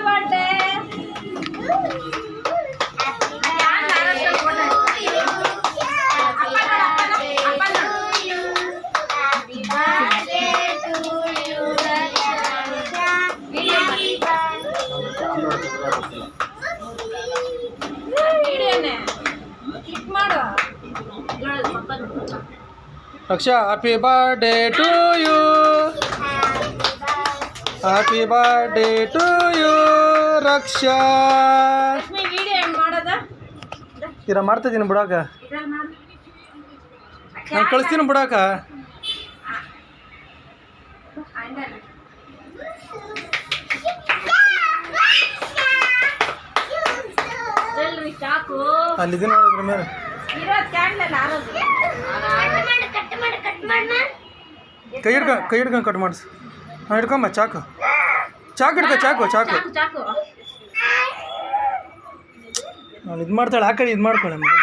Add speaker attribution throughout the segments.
Speaker 1: birthday
Speaker 2: Raksha happy birthday to you happy birthday to you Raksha ಇರ ಮಾಡ್ತಿದ್ದೀನಿ ಬಿಡಾಕ ನಾನು ಕಳಿಸ್ತೀನಿ ಬಿಡಾಕ ಅಲ್ಲಿದ್ದೀನಿ ನೋಡಿದ್ರ ಮೇಲೆ ಕೈ ಹಿಡ್ಕೊಂಡು ಕಟ್ ಮಾಡಿಸ್ ಹಾಂ ಹಿಡ್ಕೊಂಬ ಚಾಕು ಹಿಡ್ಕೊ ಚಾಕು ನಾನು ಇದು ಮಾಡ್ತಾಳೆ ಆ ಕಡೆ ಇದು ಮಾಡ್ಕೊಳ್ಳೆ ಮಗ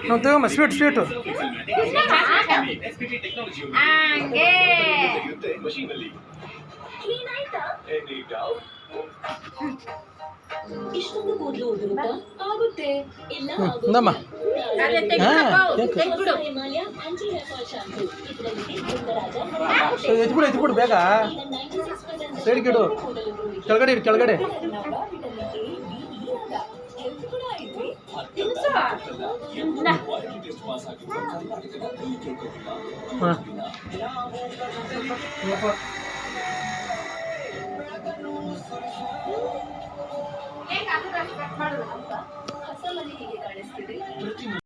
Speaker 2: ನಾವು ತಗೊಂಬ ಸ್ವೀಟು ನಮ್ಮ ಎತ್ಬಿಡು ಬೇಗ ಸೈಡ್ಗಿಡು ಕೆಳಗಡೆ
Speaker 1: ಹಾಂ